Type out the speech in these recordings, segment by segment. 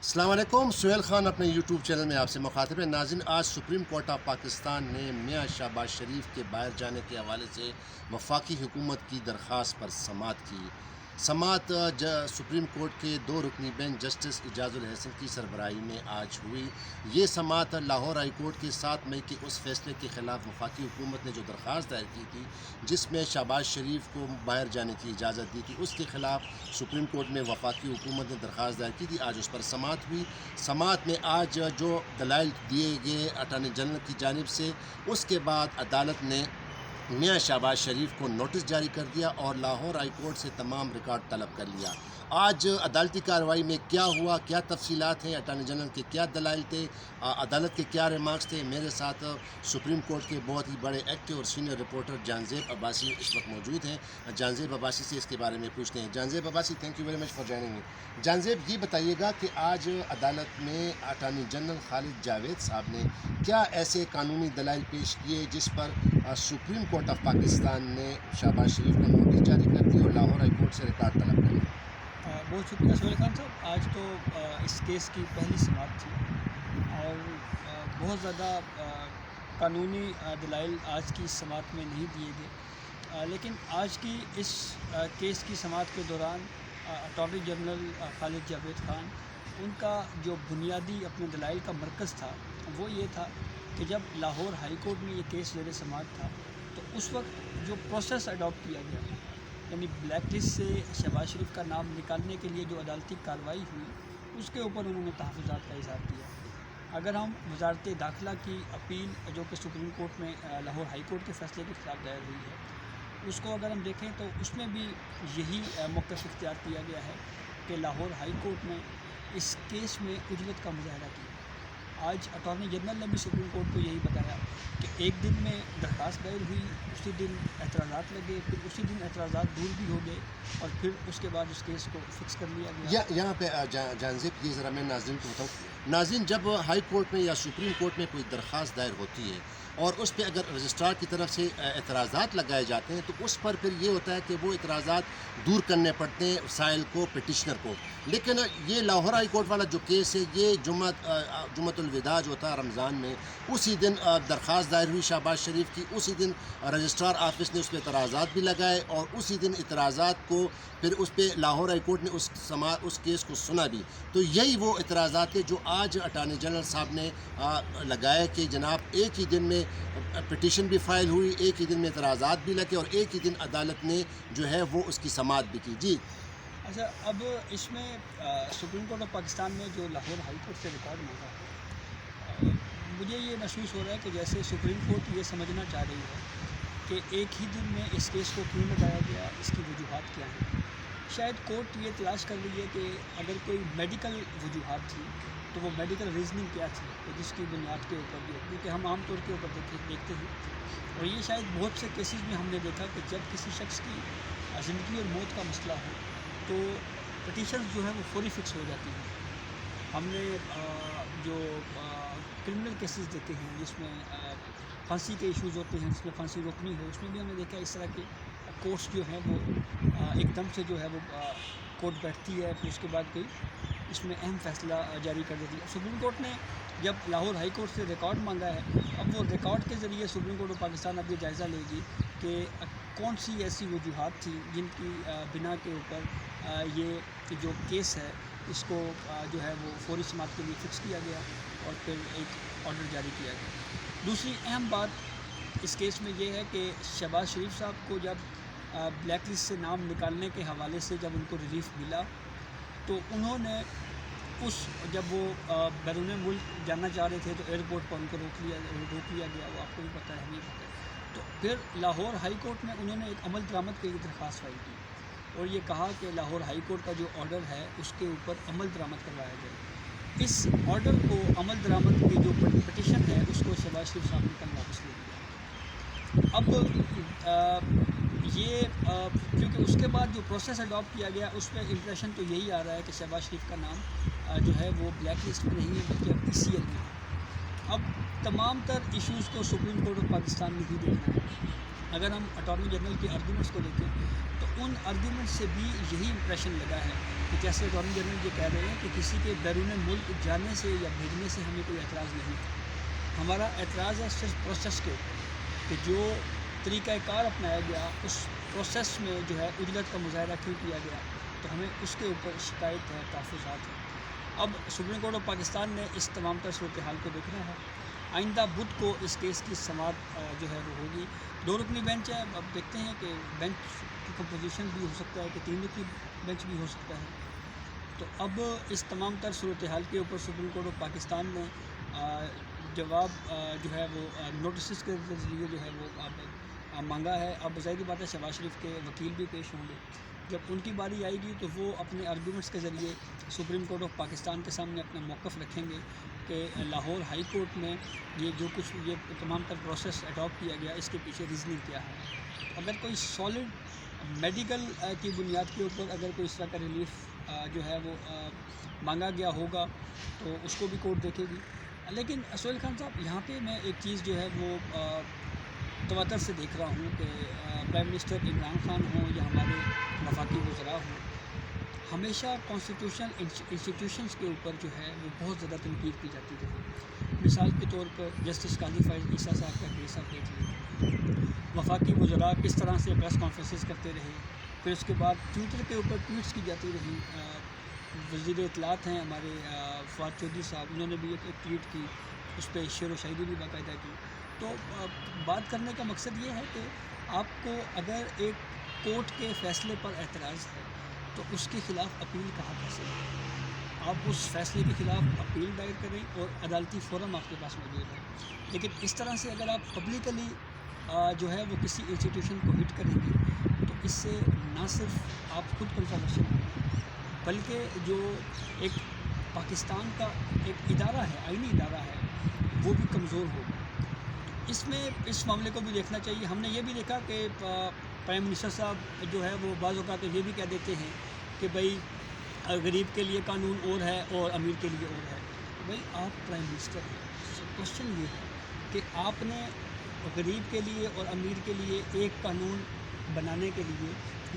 السلام علیکم، سہیل خان اپنے یوٹیوب چینل میں آپ سے مخاطب ہے۔ ناظرین، آج سپریم کورٹ آف پاکستان نے میاں شہباز شریف کے باہر جانے کے حوالے سے وفاقی حکومت کی درخواست پر سماعت کی۔ سماعت سپریم کورٹ کے 2 رکنی بینچ جسٹس اعجاز الحسن کی سربراہی میں آج ہوئی۔ یہ سماعت لاہور ہائی کورٹ کے 7 مئی کے اس فیصلے کے خلاف وفاقی حکومت نے جو درخواست دائر کی تھی جس میں شہباز شریف کو باہر جانے کی اجازت دی تھی، اس کے خلاف سپریم کورٹ میں وفاقی حکومت نے درخواست دائر کی تھی۔ آج اس پر سماعت ہوئی۔ سماعت میں آج جو دلائل دیے گئے اٹارنی جنرل کی جانب سے، اس کے بعد عدالت نے میاں شہباز شریف کو نوٹس جاری کر دیا اور لاہور ہائی کورٹ سے تمام ریکارڈ طلب کر لیا۔ آج عدالتی کارروائی میں کیا ہوا، کیا تفصیلات ہیں، اٹارنی جنرل کے کیا دلائل تھے، عدالت کے کیا ریمارکس تھے، میرے ساتھ سپریم کورٹ کے بہت ہی بڑے ایکٹیو اور سینئر رپورٹر جانزیب عباسی اس وقت موجود ہیں۔ جانزیب عباسی سے اس کے بارے میں پوچھتے ہیں۔ Jahanzeb Abbasi, thank you very much for joining me. Jahanzeb, یہ بتائیے گا کہ آج عدالت میں اٹارنی جنرل خالد جاوید صاحب نے کیا ایسے قانونی دلائل پیش کیے جس پر سپریم کورٹ آف پاکستان نے شہباز شریف کو نوٹس جاری کر دی اور لاہور ہائی کورٹ سے ریکارڈ طلب کر لیا؟ بہت شکریہ سہیل خان صاحب۔ آج تو اس کیس کی پہلی سماعت تھی اور بہت زیادہ قانونی دلائل آج کی سماعت میں نہیں دیے گئے، لیکن آج کی اس کیس کی سماعت کے دوران اٹارنی جنرل خالد جاوید خان، ان کا جو بنیادی اپنے دلائل کا مرکز تھا وہ یہ تھا کہ جب لاہور ہائی کورٹ میں یہ کیس زیر سماعت تھا تو اس وقت جو پروسیس اڈاپٹ کیا گیا، یعنی بلیک لسٹ سے شہباز شریف کا نام نکالنے کے لیے جو عدالتی کارروائی ہوئی، اس کے اوپر انہوں نے تحفظات کا اظہار کیا۔ اگر ہم وزارت داخلہ کی اپیل جو کہ سپریم کورٹ میں لاہور ہائی کورٹ کے فیصلے کے خلاف دائر ہوئی ہے، اس کو اگر ہم دیکھیں تو اس میں بھی یہی موقف اختیار کیا گیا ہے کہ لاہور ہائی کورٹ نے اس کیس میں عجلت کا مظاہرہ کیا۔ آج اٹارنی جنرل نے بھی سپریم کورٹ کو یہی بتایا کہ ایک دن میں درخواست دائر ہوئی، اسی دن اعتراضات لگے، پھر اسی دن اعتراضات دور بھی ہو گئے اور پھر اس کے بعد اس کیس کو فکس کر لیا گیا۔ یہاں پہ جانزیب، یہ ذرا میں ناظرین کو بتاؤں۔ ناظرین، جب ہائی کورٹ میں یا سپریم کورٹ میں کوئی درخواست دائر ہوتی ہے اور اس پہ اگر رجسٹرار کی طرف سے اعتراضات لگائے جاتے ہیں تو اس پر پھر یہ ہوتا ہے کہ وہ اعتراضات دور کرنے پڑتے ہیں سائل کو، پٹیشنر کو۔ لیکن یہ لاہور ہائی کورٹ والا جو کیس ہے، یہ جمعۃ الوداع جو تھا رمضان میں، اسی دن درخواست دائر ہوئی شہباز شریف کی، اسی دن رجسٹرار آفس نے اس پہ اعتراضات بھی لگائے اور اسی دن اعتراضات کو پھر اس پہ لاہور ہائی کورٹ نے اس کیس کو سنا بھی۔ تو یہی وہ اعتراضات تھے جو آج اٹارنی جنرل صاحب نے لگائے کہ جناب ایک ہی دن میں پٹیشن بھی فائل ہوئی، ایک ہی دن میں اعتراضات بھی لگے اور ایک ہی دن عدالت نے جو ہے وہ اس کی سماعت بھی کی۔ جی اچھا، اب اس میں سپریم کورٹ آف پاکستان نے جو لاہور ہائی کورٹ سے ریکارڈ مانگا ہے، مجھے یہ محسوس ہو رہا ہے کہ جیسے سپریم کورٹ یہ سمجھنا چاہ رہی ہے کہ ایک ہی دن میں اس کیس کو کیوں لگایا گیا، اس کی وجوہات کیا ہیں۔ شاید کورٹ یہ تلاش کر رہی ہے کہ اگر کوئی میڈیکل وجوہات تھی تو وہ میڈیکل ریزننگ کیا تھی جس کی بنیاد کے اوپر بھی، کیونکہ ہم عام طور کے اوپر دیکھتے ہیں اور یہ شاید بہت سے کیسز میں ہم نے دیکھا کہ جب کسی شخص کی زندگی اور موت کا مسئلہ ہو تو پٹیشنز جو ہیں وہ فوری فکس ہو جاتی ہیں۔ ہم نے جو کرمنل کیسز دیکھے ہیں جس میں پھانسی کے ایشوز ہوتے ہیں، جس میں پھانسی روکنی ہو، اس میں بھی ہم نے دیکھا اس طرح کے کورٹس جو ہیں وہ ایک دم سے جو ہے وہ کورٹ بیٹھتی ہے، پھر اس کے بعد کوئی اس میں اہم فیصلہ جاری کر دیتی ہے۔ سپریم کورٹ نے جب لاہور ہائی کورٹ سے ریکارڈ مانگا ہے، اب وہ ریکارڈ کے ذریعے سپریم کورٹ آف پاکستان اب یہ جائزہ لے گی کہ کون سی ایسی وجوہات تھیں جن کی بنا کے اوپر یہ جو کیس ہے اس کو جو ہے وہ فوری سماعت کے لیے فکس کیا گیا اور پھر ایک آرڈر جاری کیا گیا۔ دوسری اہم بات اس کیس میں یہ ہے کہ شہباز شریف صاحب کو جب بلیک لسٹ سے نام نکالنے کے حوالے سے جب ان کو ریلیف ملا تو انہوں نے جب وہ بیرون ملک جانا چاہ رہے تھے تو ایئرپورٹ پر ان کو روک لیا گیا، وہ آپ کو بھی پتہ ہے، ہمیں پتہ ہے۔ تو پھر لاہور ہائی کورٹ میں انہوں نے ایک عمل درآمد کے لیے درخواست فائل کی اور یہ کہا کہ لاہور ہائی کورٹ کا جو آرڈر ہے اس کے اوپر عمل درآمد کروایا جائے۔ اس آرڈر کو، عمل درآمد کی جو پٹیشن ہے، اس کو شہباز شریف صاحب نے کل واپس لے لیا۔ اب یہ کیونکہ اس کے بعد جو پروسیس اڈاپٹ کیا گیا اس میں امپریشن تو یہی آ رہا ہے کہ شہباز شریف کا نام جو ہے وہ بلیک لسٹ میں نہیں ہے بلکہ اب ECL میں ہے۔ اب تمام تر ایشوز کو سپریم کورٹ آف پاکستان نے ہی دیکھنا ہے. اگر ہم اٹارنی جنرل کے آرگیومنٹس کو دیکھیں تو ان آرگیومنٹ سے بھی یہی امپریشن لگا ہے کہ جیسے اٹارنی جنرل یہ کہہ رہے ہیں کہ کسی کے بیرون ملک جانے سے یا بھیجنے سے ہمیں کوئی اعتراض نہیں. ہمارا اعتراض ہے صرف پروسیس کے اوپر کہ جو طریقہ کار اپنایا گیا اس پروسیس میں جو ہے اجلت کا مظاہرہ کیوں کیا گیا, تو ہمیں اس کے اوپر شکایت ہے, تحفظات ہیں. اب سپریم کورٹ آف پاکستان نے اس تمام تر صورتحال کو دیکھنا ہے. آئندہ بدھ کو اس کیس کی سماعت جو ہے وہ ہوگی. 2 رکنی بینچ ہے, اب دیکھتے ہیں کہ بینچ کی کمپوزیشن بھی ہو سکتا ہے کہ 3 رکنی بینچ بھی ہو سکتا ہے. تو اب اس تمام تر صورتحال کے اوپر سپریم کورٹ آف پاکستان نے جواب جو ہے وہ نوٹسز کے ذریعے جو ہے وہ اب مانگا ہے. اب ظاہری بات ہے شہباز شریف کے وکیل بھی پیش ہوں گے. جب ان کی باری آئے گی تو وہ اپنے آرگیومنٹس کے ذریعے سپریم کورٹ آف پاکستان کے سامنے اپنا موقف رکھیں گے کہ لاہور ہائی کورٹ میں یہ جو کچھ یہ تمام تر پروسیس اڈاپٹ کیا گیا اس کے پیچھے ریزننگ کیا ہے. اگر کوئی سالڈ میڈیکل کی بنیاد کے اوپر اگر کوئی اس طرح کا ریلیف جو ہے وہ مانگا گیا ہوگا تو اس کو بھی کورٹ دیکھے گی. لیکن سہیل خان صاحب, یہاں پہ میں ایک چیز جو ہے وہ تواتر سے دیکھ رہا ہوں کہ پرائم منسٹر عمران خان ہوں یا ہمارے وفاقی وزراء ہوں, ہمیشہ کانسٹیٹیوشنل انسٹیٹیوشنس کے اوپر جو ہے وہ بہت زیادہ تنقید کی جاتی رہی. مثال کے طور پر جسٹس قاضی فائز عیسیٰ صاحب کا کیس آپ دیکھ لیجیے. وفاقی وزراء کس طرح سے پریس کانفرنسز کرتے رہے, پھر اس کے بعد ٹویٹر کے اوپر ٹویٹس کی جاتی رہی. وزیر اطلاعات ہیں ہمارے فواد چودھری صاحب, انہوں نے بھی ایک ٹویٹ کی, اس پہ شعر و شاعری بھی باقاعدہ کی. تو بات کرنے کا مقصد یہ ہے کہ آپ کو اگر ایک کورٹ کے فیصلے پر اعتراض ہے تو اس کے خلاف اپیل کا حق حاصل ہے. آپ اس فیصلے کے خلاف اپیل دائر کریں اور عدالتی فورم آپ کے پاس موجود ہے. لیکن اس طرح سے اگر آپ پبلکلی جو ہے وہ کسی انسٹیٹیوشن کو ہٹ کریں گے تو اس سے نہ صرف آپ خود کنٹروورشل ہیں بلکہ جو ایک پاکستان کا ایک ادارہ ہے, آئینی ادارہ ہے, وہ بھی کمزور ہوگا. اس میں اس معاملے کو بھی دیکھنا چاہیے. ہم نے یہ بھی دیکھا کہ پرائم منسٹر صاحب جو ہے وہ بعض اوقات یہ بھی کہہ دیتے ہیں کہ بھائی غریب کے لیے قانون اور ہے اور امیر کے لیے اور ہے. بھائی آپ پرائم منسٹر ہیں, کوشچن یہ ہے کہ آپ نے غریب کے لیے اور امیر کے لیے ایک قانون بنانے کے لیے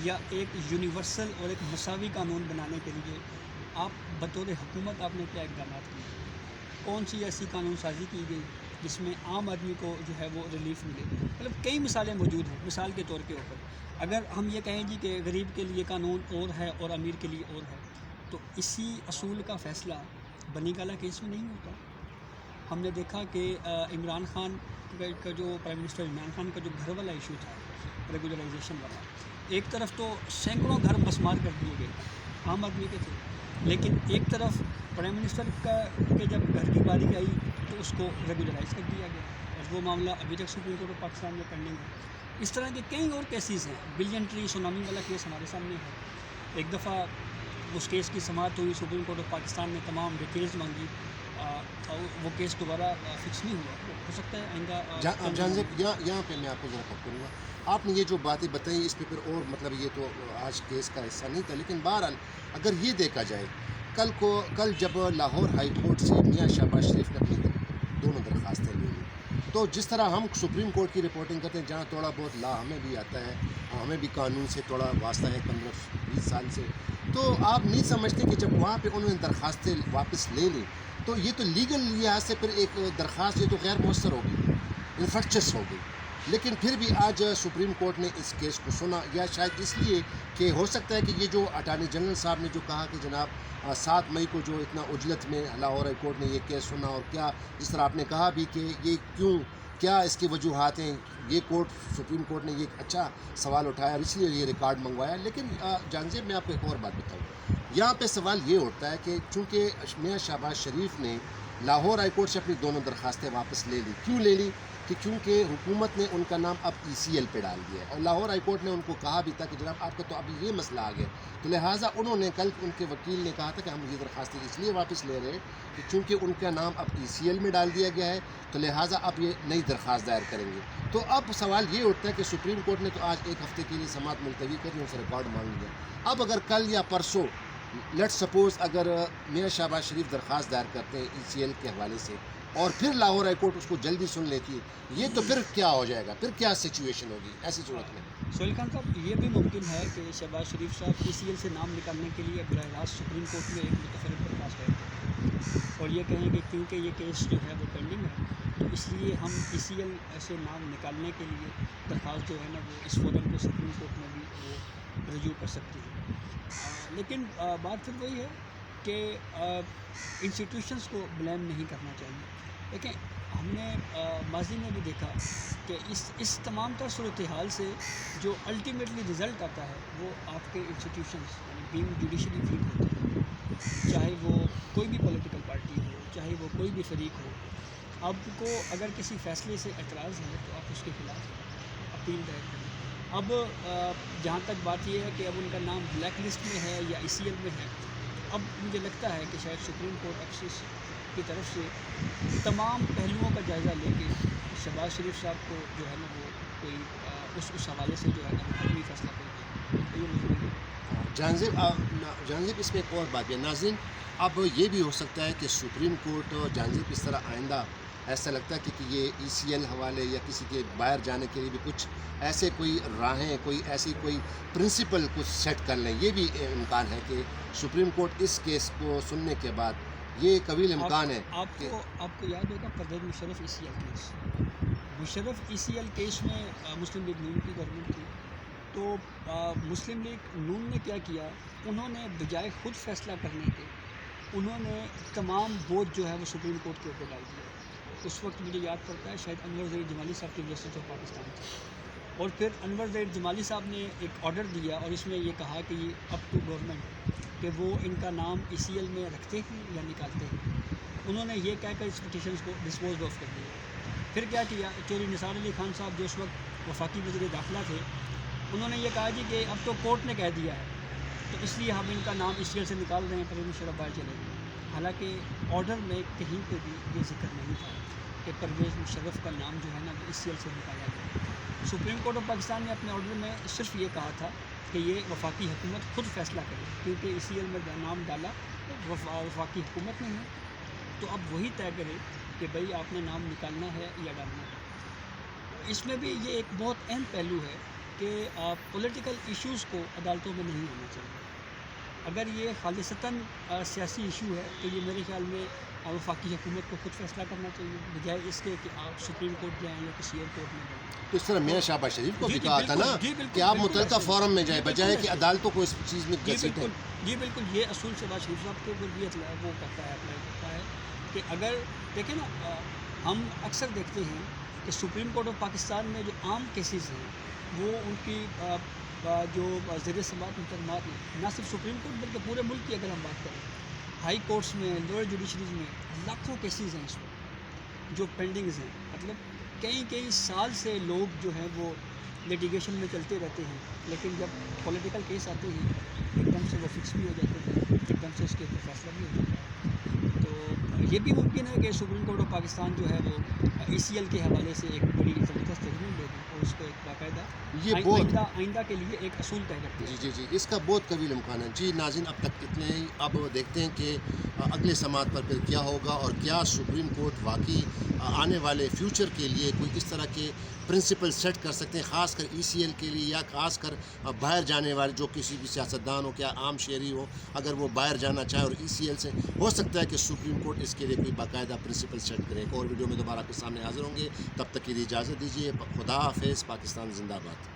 یا ایک یونیورسل اور ایک مساوی قانون بنانے کے لیے آپ بطور حکومت آپ نے کیا اقدامات کیے, کون سی ایسی قانون سازی کی گئی جس میں عام آدمی کو جو ہے وہ ریلیف ملے. مطلب کئی مثالیں موجود ہیں. مثال کے طور کے اوپر اگر ہم یہ کہیں جی کہ غریب کے لیے قانون اور ہے اور امیر کے لیے اور ہے, تو اسی اصول کا فیصلہ بنی گالہ کیس میں نہیں ہوتا. ہم نے دیکھا کہ عمران خان کا جو پرائم منسٹر عمران خان کا جو گھر والا ایشو تھا ریگولرائزیشن والا, ایک طرف تو سینکڑوں گھر مسمار کر دیے گئے عام آدمی کے تھے, لیکن ایک طرف پرائم منسٹر کے جب گھر کی باری آئی تو اس کو ریگولرائز کر دیا گیا اور وہ معاملہ ابھی تک سپریم کورٹ آف پاکستان میں پینڈنگ ہے. اس طرح کے کئی اور کیسز ہیں. بلین ٹری سونامی والا کیس ہمارے سامنے ہے. ایک دفعہ اس کیس کی سماعت ہوئی, سپریم کورٹ آف پاکستان نے تمام ڈیٹیلز مانگی, وہ کیس دوبارہ فکس نہیں ہوا. ہو سکتا ہے آئندہ یہاں پہ میں آپ کو ذرا کٹ کروں گا. آپ نے یہ جو باتیں بتائیں اس پہ پھر اور مطلب یہ تو آج کیس کا حصہ نہیں تھا, لیکن بہرحال اگر یہ دیکھا جائے کل جب لاہور ہائی کورٹ سے میاں شہباز شریف نے اپنی دونوں درخواستیں لے لی, تو جس طرح ہم سپریم کورٹ کی رپورٹنگ کرتے ہیں جہاں تھوڑا بہت لا ہمیں بھی آتا ہے, ہمیں بھی قانون سے تھوڑا واسطہ ہے 15-20 سال سے, تو آپ نہیں سمجھتے کہ جب وہاں پہ انہوں نے درخواستیں واپس لے لی تو یہ تو لیگل لحاظ سے پھر ایک درخواست یہ تو غیر مؤثر ہو گئی, انفرکچس ہو گئی. لیکن پھر بھی آج سپریم کورٹ نے اس کیس کو سنا, یا شاید اس لیے کہ ہو سکتا ہے کہ یہ جو اٹارنی جنرل صاحب نے جو کہا کہ جناب 7 مئی کو جو اتنا اجلت میں لاہور ہائی کورٹ نے یہ کیس سنا, اور کیا جس طرح آپ نے کہا بھی کہ یہ کیا اس کی وجوہات ہیں, یہ سپریم کورٹ نے یہ ایک اچھا سوال اٹھایا اور اس لیے یہ ریکارڈ منگوایا. لیکن جانزیب میں آپ کو ایک اور بات بتاؤں, یہاں پہ سوال یہ اٹھتا ہے کہ چونکہ میاں شہباز شریف نے لاہور ہائی کورٹ سے اپنی دونوں درخواستیں واپس لے لی, کیوں لے لی کہ کیونکہ حکومت نے ان کا نام اب ECL پہ ڈال دیا ہے, اور لاہور ہائی کورٹ نے ان کو کہا بھی تھا کہ جناب آپ کا تو ابھی یہ مسئلہ آ گیا, تو لہٰذا انہوں نے کل ان کے وکیل نے کہا تھا کہ ہم یہ درخواستیں اس لیے واپس لے رہے ہیں کہ چونکہ ان کا نام اب ECL میں ڈال دیا گیا ہے, تو لہٰذا اب یہ نئی درخواست دائر کریں گے. تو اب سوال یہ اٹھتا ہے کہ سپریم کورٹ نے تو آج 1 ہفتے کے لیے سماعت ملتوی کری, ان سے ریکارڈ مانگ لیا. اب اگر کل یا پرسوں لیٹ سپوز اگر میاں شہباز شریف درخواست دائر کرتے ہیں ECL کے حوالے سے, اور پھر لاہور ہائی کورٹ اس کو جلدی سن لیتی، یہ تو پھر کیا ہو جائے گا، پھر کیا سچویشن ہوگی ایسی صورت میں؟ سہیل خان صاحب، یہ بھی ممکن ہے کہ شہباز شریف صاحب ECL سے نام نکالنے کے لیے براہ راست سپریم کورٹ میں ایک متفرق درخواست کریں اور یہ کہیں کہ کیونکہ یہ کیس جو ہے وہ پینڈنگ ہے تو اس لیے ہم ECL سے نام نکالنے کے لیے درخواست جو ہے نا وہ اس فورم پہ سپریم کورٹ میں بھی وہ رجوع کر سکتی ہے۔ لیکن بات پھر وہی ہے کہ انسٹیٹیوشنس کو بلیم نہیں کرنا چاہیے۔ دیکھیں، ہم نے ماضی میں بھی دیکھا کہ اس تمام تر صورتحال سے جو الٹیمیٹلی رزلٹ آتا ہے وہ آپ کے انسٹیٹیوشنس یعنی بینگ جوڈیشلی ویک ہوتے ہیں، چاہے وہ کوئی بھی پولیٹیکل پارٹی ہو، چاہے وہ کوئی بھی فریق ہو۔ آپ کو اگر کسی فیصلے سے اعتراض ہے تو آپ اس کے خلاف اپیل دائر کریں۔ اب جہاں تک بات یہ ہے کہ اب ان کا نام بلیک لسٹ میں ہے یا ECL میں ہے، اب مجھے لگتا ہے کہ شاید سپریم کورٹ افسوس کی طرف سے تمام پہلوؤں کا جائزہ لے کے شہباز شریف صاحب کو جو ہے نا وہ کوئی اس حوالے سے جو ہے نا وہ کوئی فیصلہ کرے۔ تو یہ مجھے جہانگیر اس میں ایک اور بات ہے ناظرین، اب یہ بھی ہو سکتا ہے کہ سپریم کورٹ جہانگیر اس طرح آئندہ ایسا لگتا ہے کہ یہ ECL حوالے یا کسی کے باہر جانے کے لیے بھی کچھ ایسے کوئی راہیں، کوئی ایسی کوئی پرنسپل کچھ سیٹ کر لیں، یہ بھی امکان ہے کہ سپریم کورٹ اس کیس کو سننے کے بعد یہ قویل امکان ہے آپ کو یاد ہوگا Pervez Musharraf ECL case, Musharraf ECL case میں مسلم لیگ نون کی گورنمنٹ تھی، تو مسلم لیگ نون نے کیا کیا، انہوں نے بجائے خود فیصلہ کرنے کے انہوں نے تمام بوجھ جو ہے وہ سپریم کورٹ کے اوپر ڈال دیا۔ اس وقت مجھے یاد پڑتا ہے شاید انور ظہیر جمالی صاحب کی جسٹس آف پاکستان تھے، اور پھر انور ظہیر جمالی صاحب نے ایک آرڈر دیا اور اس میں یہ کہا کہ یہ اپ ٹو گورنمنٹ کہ وہ ان کا نام ECL میں رکھتے ہیں یا نکالتے ہیں۔ انہوں نے یہ کہہ کر اس پٹیشنز کو ڈسپوز آف کر دیا۔ پھر کیا کیا، چودھری نثار علی خان صاحب جو اس وقت وفاقی وزیر داخلہ تھے، انہوں نے یہ کہا جی کہ اب تو کورٹ نے کہہ دیا ہے تو اس لیے ہم ان کا نام ECL سے نکال رہے ہیں، پرویز مشرف باہر چلے گئے۔ حالانکہ آرڈر میں کہیں پہ بھی یہ ذکر نہیں تھا کہ پرویز مشرف کا نام جو ہے نا وہ ECL سے نکالا گیا۔ سپریم کورٹ آف پاکستان نے اپنے آرڈر میں صرف یہ کہا تھا کہ یہ وفاقی حکومت خود فیصلہ کرے، کیونکہ ECL میں نام ڈالا وفاقی حکومت نے ہے، تو اب وہی طے کرے کہ بھئی آپ نے نام نکالنا ہے یا ڈالنا ہے۔ اس میں بھی یہ ایک بہت اہم پہلو ہے کہ پولیٹیکل ایشوز کو عدالتوں میں نہیں ہونا چاہیے۔ اگر یہ خالصتاً سیاسی ایشو ہے تو یہ میرے خیال میں وفاقی حکومت کو خود فیصلہ کرنا چاہیے، بجائے اس کے کہ آپ سپریم کورٹ جائیں یا کسی اور کورٹ میں جائیں۔ تو اس طرح میاں شہباز شریف کو بھی جی کہا تھا نا بالکل کہ آپ بالکل متعلقہ ایسے ہی۔ فورم میں جائیں جی بجائے بالکل کہ ایسے ہی۔ عدالتوں کو اس چیز میں گھسیٹیں۔ جی بالکل یہ اصول شہباز شریف صاحب کے اوپر بھی وہ کرتا ہے، اپلائی کرتا ہے کہ اگر دیکھیں نا، ہم اکثر دیکھتے ہیں کہ سپریم کورٹ آف پاکستان میں جو عام کیسز ہیں وہ ان کی جو زیر سماعت مقدمات ہیں، نہ صرف سپریم کورٹ بلکہ پورے ملک کی اگر ہم بات کریں، ہائی کورٹس میں، لوئر جوڈیشریز میں لاکھوں کیسز ہیں اس وقت جو پینڈنگز ہیں۔ مطلب کئی سال سے لوگ جو ہیں وہ لیٹیگیشن میں چلتے رہتے ہیں، لیکن جب پولیٹیکل کیس آتے ہیں ایک دم سے وہ فکس بھی ہو جاتے ہیں، ایک دم سے اس کے اوپر فیصلہ بھی ہو جاتا ہے۔ تو یہ بھی ممکن ہے کہ سپریم کورٹ آف پاکستان جو ہے وہ ECL کے حوالے سے ایک بڑی زبردست ججمنٹ دے دیں اور اس کو ایک باقاعدہ آئندہ کے لیے ایک اصول طے کرتے ہیں۔ جی اس کا بہت قویل امکان ہے۔ جی ناظرین، اب تک اتنے ہی، اب دیکھتے ہیں کہ اگلے سماعت پر پھر کیا ہوگا اور کیا سپریم کورٹ واقعی آنے والے فیوچر کے لیے کوئی اس طرح کے پرنسپل سیٹ کر سکتے ہیں، خاص کر ECL کے لیے، یا خاص کر باہر جانے والے جو کسی بھی سیاستدان ہو، کیا عام شہری ہو، اگر وہ باہر جانا چاہے اور ECL سے، ہو سکتا ہے کہ سپریم کورٹ اس کے لیے کوئی باقاعدہ پرنسپل سیٹ کرے۔ ایک اور ویڈیو میں دوبارہ آپ کے سامنے حاضر ہوں گے، تب تک کے لیے اجازت دیجیے۔ خدا حافظ، پاکستان زندہ باد۔